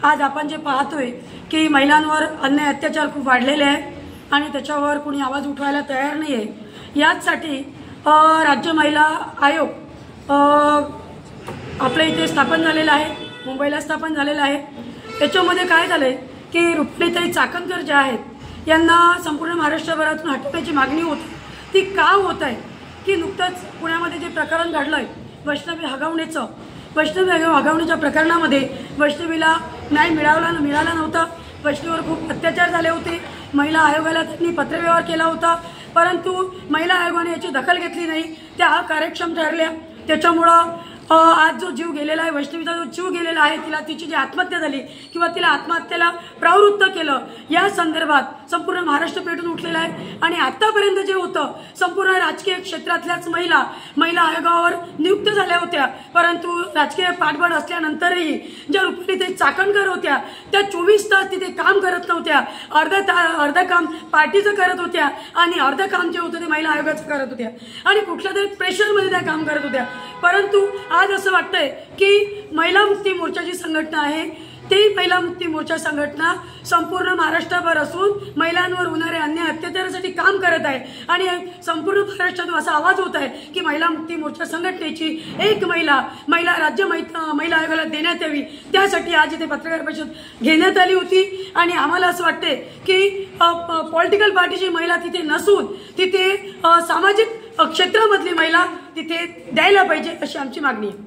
आज आपण जे पाहतोय की महिलांवर अन्याय अत्याचार खूप वाढलेले आहेत आणि त्याच्यावर कोणी आवाज उठवायला तयार नाही आहे। याचसाठी राज्य महिला आयोग आपल्या इथे स्थापन झालेला आहे, मुंबईला स्थापन झालेला आहे। त्याच्यामध्ये काय झालंय की रुक्मिणीताई चाकणकर ज्या आहेत यांना संपूर्ण महाराष्ट्रभरातून हटवण्याची मागणी होती। ती का होत आहे की नुकतंच पुण्यामध्ये जे प्रकरण घडलंय वैष्णवी हगवण्याचं, वैष्णवी हगवण्याच्या प्रकरणामध्ये वैष्णवीला न्याय मिळाला नव्हता। वैष्णवीवर खूप अत्याचार झाले होते। महिला आयोगाला त्यांनी पत्रव्यवहार केला होता, परंतु महिला आयोगाने याची दखल घेतली नाही, त्या कार्यक्षम ठरल्या। त्याच्यामुळं आज जो जीव गेलेला आहे, वैष्णवीचा जो जीव गेलेला आहे, तिला तिची जी आत्महत्या झाली किंवा तिला आत्महत्येला प्रवृत्त केलं, या संदर्भात संपूर्ण महाराष्ट्र पेटून उठलेला आहे। आणि आतापर्यंत जे होतं संपूर्ण राजकीय क्षेत्रातल्याच महिला आयोगावर नियुक्त झाल्या होत्या, परंतु राजकीय पाठबळ असल्यानंतरही ज्या रुक्मिणीताई चाकणकर होत्या त्या 24 तास तिथे काम करत नव्हत्या। अर्ध काम पार्टीचं करत होत्या आणि अर्ध काम जे होतं ते महिला आयोगाचं करत होत्या आणि कुठल्या तरी प्रेशरमध्ये त्या काम करत होत्या। परंतु आज असं वाटतंय की महिला मुक्ती मोर्चाची संघटना आहे, ती महिला मुक्ती मोर्चा संघटना संपूर्ण महाराष्ट्रभर असून महिलांवर होणाऱ्या अन्याय अत्याचारासाठी काम करत आहे आणि संपूर्ण महाराष्ट्रातून असा आवाज होत आहे की महिला मुक्ती मोर्चा संघटनेची एक महिला राज्य महिला आयोगाला देण्यात यावी। त्यासाठी आज इथे पत्रकार परिषद घेण्यात आली होती आणि आम्हाला असं वाटते की पॉलिटिकल पार्टीची महिला तिथे नसून तिथे सामाजिक क्षेत्रामधली महिला तिथे द्यायला पाहिजे, अशी आमची मागणी आहे।